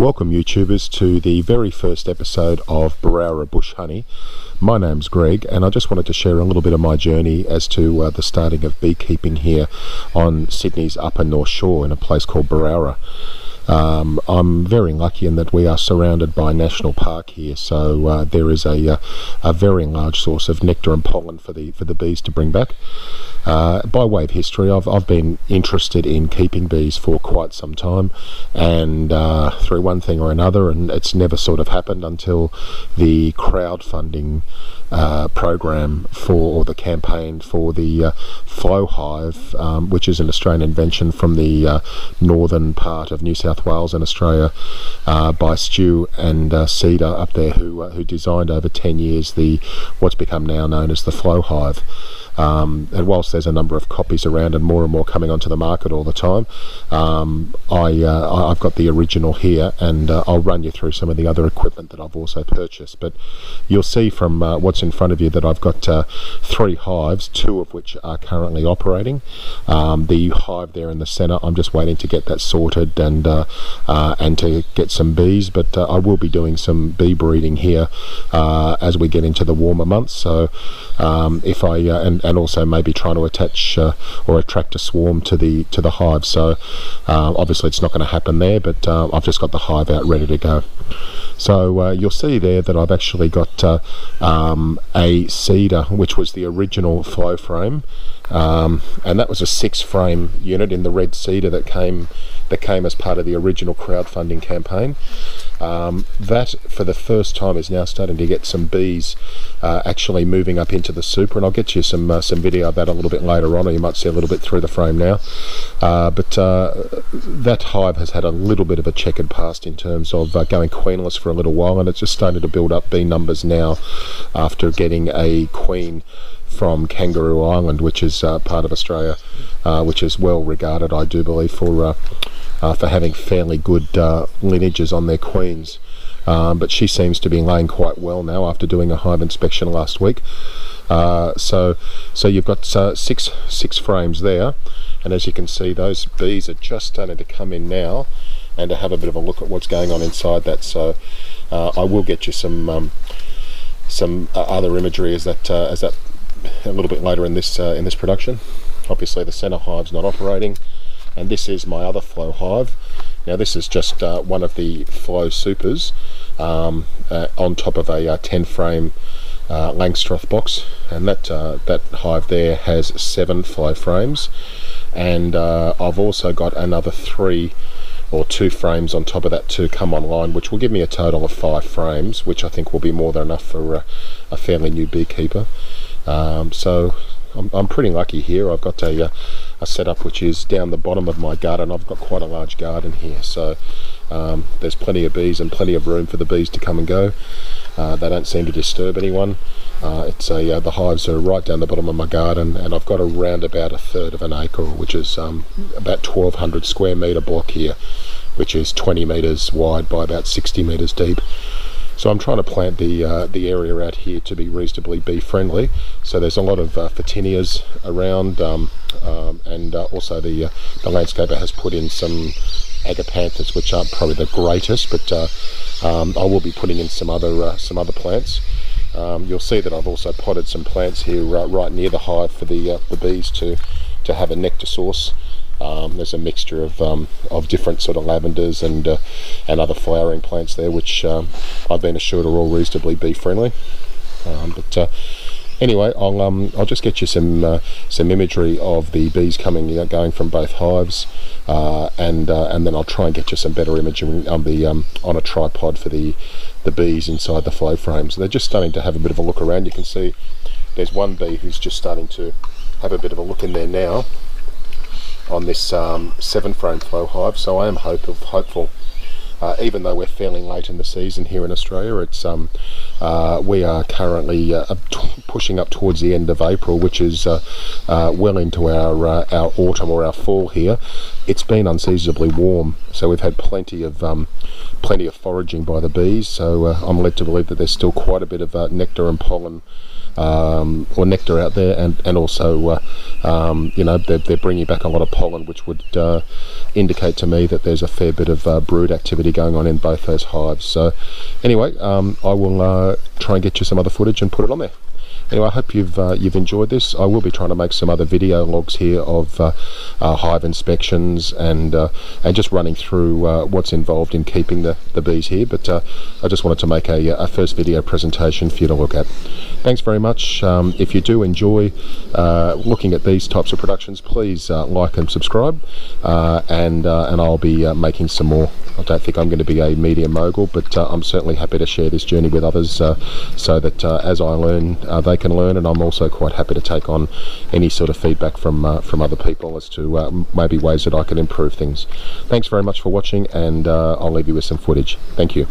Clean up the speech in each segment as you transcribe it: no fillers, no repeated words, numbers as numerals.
Welcome YouTubers to the very first episode of Berowra Bush Honey. My name's Greg and I just wanted to share a little bit of my journey as to the starting of beekeeping here on Sydney's Upper North Shore in a place called Berowra. I'm very lucky in that we are surrounded by National Park here, so there is a very large source of nectar and pollen for the bees to bring back. By way of history, I've been interested in keeping bees for quite some time, and through one thing or another, and it's never sort of happened until the crowdfunding program or the campaign for the flow hive, which is an Australian invention from the northern part of New South Wales in Australia, by Stu and Cedar up there, who designed over 10 years what's become now known as the flow hive. And whilst there's a number of copies around and more coming onto the market all the time, I've got the original here, and I'll run you through some of the other equipment that I've also purchased. But you'll see from what's in front of you that I've got 3 hives, 2 of which are currently operating. The hive there in the centre, I'm just waiting to get that sorted and to get some bees, but I will be doing some bee breeding here as we get into the warmer months. So if I and also maybe trying to attach or attract a swarm to the hive. So obviously it's not going to happen there, but I've just got the hive out ready to go. So you'll see there that I've actually got a cedar, which was the original flow frame, and that was a 6-frame unit in the red cedar that came as part of the original crowdfunding campaign. That for the first time is now starting to get some bees actually moving up into the super, and I'll get you some video of that a little bit later on, or you might see a little bit through the frame now. But that hive has had a little bit of a checkered past in terms of going queenless for a little while, and it's just starting to build up bee numbers now after getting a queen from Kangaroo Island, which is part of Australia, which is well regarded, I do believe, for having fairly good lineages on their queens. But she seems to be laying quite well now after doing a hive inspection last week. So you've got 6 frames there, and as you can see, those bees are just starting to come in now and to have a bit of a look at what's going on inside that. So I will get you some other imagery as that a little bit later in this production. Obviously the center hive's not operating, and this is my other flow hive. Now this is just one of the flow supers on top of a 10-frame Langstroth box, and that hive there has 7 flow frames, and I've also got another 3 or 2 frames on top of that to come online, which will give me a total of 5 frames, which I think will be more than enough for a fairly new beekeeper. So I'm pretty lucky here. I've got a setup which is down the bottom of my garden. I've got quite a large garden here, so there's plenty of bees and plenty of room for the bees to come and go. They don't seem to disturb anyone. The hives are right down the bottom of my garden, and I've got around about 1/3 of an acre, which is about 1,200 square metre block here, which is 20 metres wide by about 60 metres deep. So I'm trying to plant the area out here to be reasonably bee friendly. So there's a lot of photinias around, and also the landscaper has put in some agapanthus, which aren't probably the greatest, but I will be putting in some other plants. You'll see that I've also potted some plants here right near the hive for the bees to have a nectar source. There's a mixture of different sort of lavenders and other flowering plants there, which I've been assured are all reasonably bee friendly. But anyway, I'll just get you some imagery of the bees going from both hives, and then I'll try and get you some better imagery on a tripod for the bees inside the flow frames. They're just starting to have a bit of a look around. You can see there's one bee who's just starting to have a bit of a look in there now on this 7-frame flow hive. So I am hopeful. Even though we're fairly late in the season here in Australia, it's we are currently pushing up towards the end of April, which is well into our autumn or our fall here. It's been unseasonably warm, so we've had plenty of foraging by the bees. So I'm led to believe that there's still quite a bit of nectar and pollen or nectar out there, and also you know, they're bringing back a lot of pollen, which would indicate to me that there's a fair bit of brood activity going on in both those hives. So anyway, I will try and get you some other footage and put it on there. Anyway, I hope you've enjoyed this. I will be trying to make some other video logs here of hive inspections and just running through what's involved in keeping the bees here. But I just wanted to make a first video presentation for you to look at. Thanks very much. If you do enjoy looking at these types of productions, please like and subscribe, and I'll be making some more. I don't think I'm going to be a media mogul, but I'm certainly happy to share this journey with others, so that as I learn, they can learn, and I'm also quite happy to take on any sort of feedback from other people as to maybe ways that I can improve things. Thanks very much for watching, and I'll leave you with some footage. Thank you.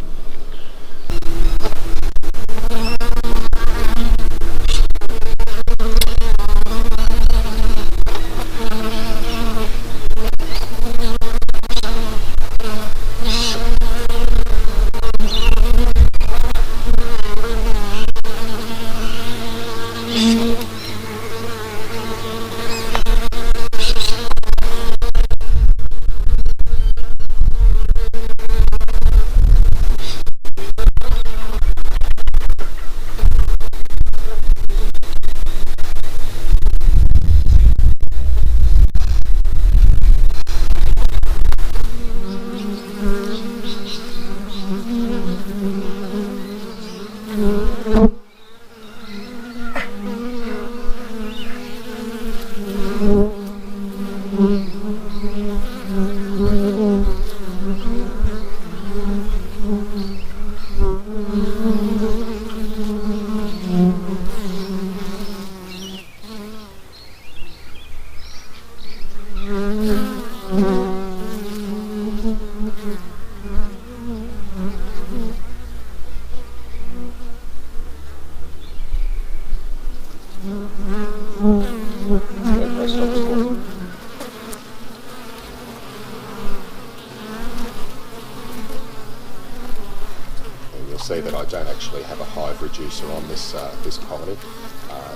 See that I don't actually have a hive reducer on this this colony.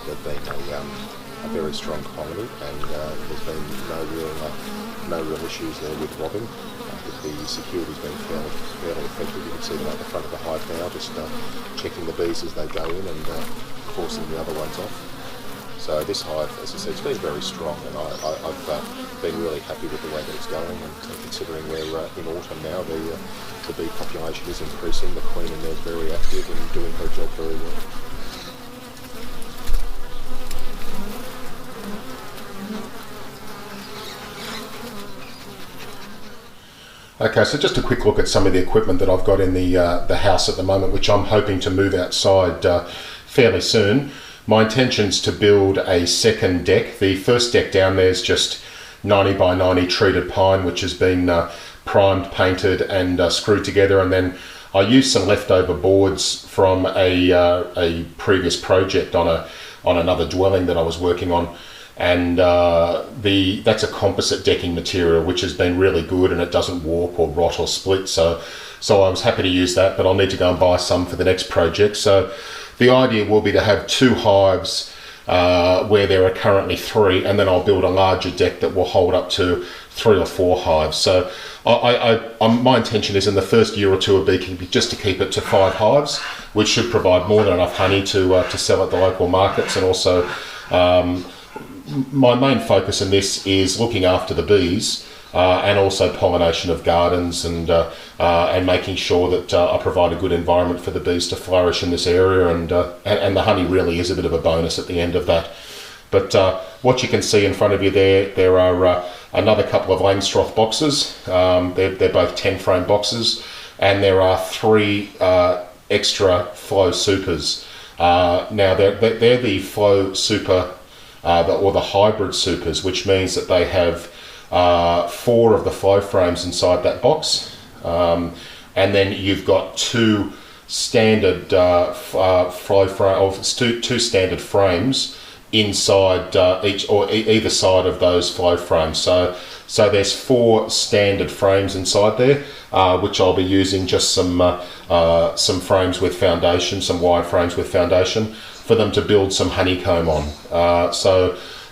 They've been a very strong colony, and there's been no real issues there with robbing. The security's been fairly effective. You can see them at the front of the hive now, just checking the bees as they go in and forcing the other ones off. So this hive, as I said, it's been very strong, and I've been really happy with the way that it's going, and considering we're in autumn now, the bee population is increasing, the queen in there is very active and doing her job very well. Okay, so just a quick look at some of the equipment that I've got in the house at the moment, which I'm hoping to move outside fairly soon. My intention is to build a second deck. The first deck down there is just 90 by 90 treated pine, which has been primed, painted and screwed together, and then I used some leftover boards from a previous project on another dwelling that I was working on, and that's a composite decking material which has been really good, and it doesn't warp or rot or split, so I was happy to use that, but I'll need to go and buy some for the next project. So the idea will be to have 2 hives where there are currently 3, and then I'll build a larger deck that will hold up to 3 or 4 hives. So my intention is in the first year or 2 of beekeeping just to keep it to 5 hives, which should provide more than enough honey to sell at the local markets. And also my main focus in this is looking after the bees, and also pollination of gardens, and making sure that I provide a good environment for the bees to flourish in this area, and the honey really is a bit of a bonus at the end of that. But what you can see in front of you there are another couple of Langstroth boxes. They're both 10 frame boxes, and there are 3 extra flow supers. Now they're the flow super or the hybrid supers, which means that they have 4 of the flow frames inside that box, and then you've got 2 standard flow frame, or 2 standard frames inside each or either side of those flow frames. So there's 4 standard frames inside there, which I'll be using just some frames with foundation, some wide frames with foundation. for them to build some honeycomb on.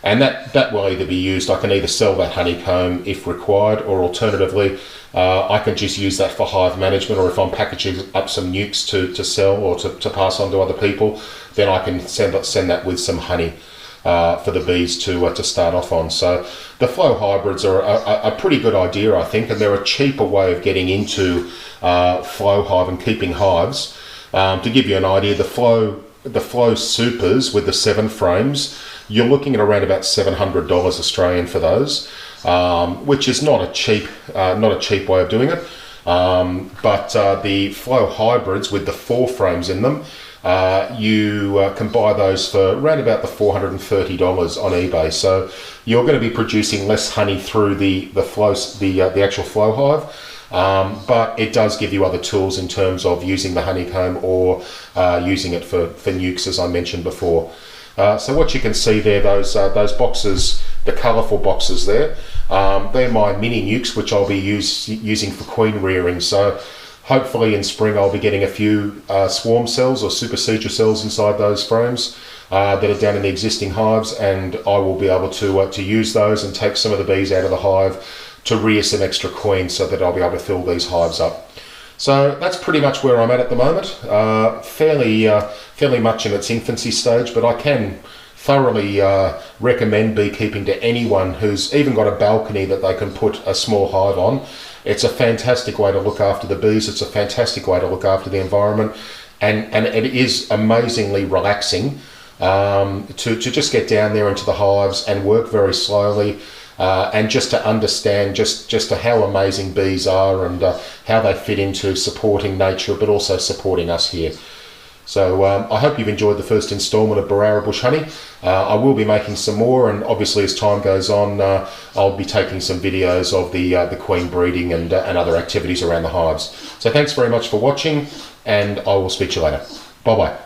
And that will either be used, I can either sell that honeycomb if required, or alternatively, I can just use that for hive management, or if I'm packaging up some nukes to sell or to pass on to other people, then I can send that with some honey for the bees to start off on. So the flow hybrids are a pretty good idea, I think, and they're a cheaper way of getting into flow hive and keeping hives. To give you an idea, the flow supers with the 7 frames, you're looking at around about $700 Australian for those, which is not a cheap way of doing it. But the flow hybrids with the 4 frames in them, you can buy those for around about the $430 on eBay. So you're going to be producing less honey through the actual flow hive, but it does give you other tools in terms of using the honeycomb or using it for nukes, as I mentioned before. So what you can see there, those boxes, the colourful boxes there, they're my mini nukes, which I'll be using for queen rearing. So hopefully in spring I'll be getting a few swarm cells or supersedure cells inside those frames that are down in the existing hives, and I will be able to use those and take some of the bees out of the hive to rear some extra queens, so that I'll be able to fill these hives up. So that's pretty much where I'm at the moment. Fairly much in its infancy stage, but I can thoroughly recommend beekeeping to anyone who's even got a balcony that they can put a small hive on. It's a fantastic way to look after the bees. It's a fantastic way to look after the environment, and it is amazingly relaxing to just get down there into the hives and work very slowly. And just to understand just to how amazing bees are, and how they fit into supporting nature, but also supporting us here. So I hope you've enjoyed the first instalment of Berowra Bush Honey. I will be making some more, and obviously as time goes on, I'll be taking some videos of the queen breeding and other activities around the hives. So thanks very much for watching, and I will speak to you later. Bye bye.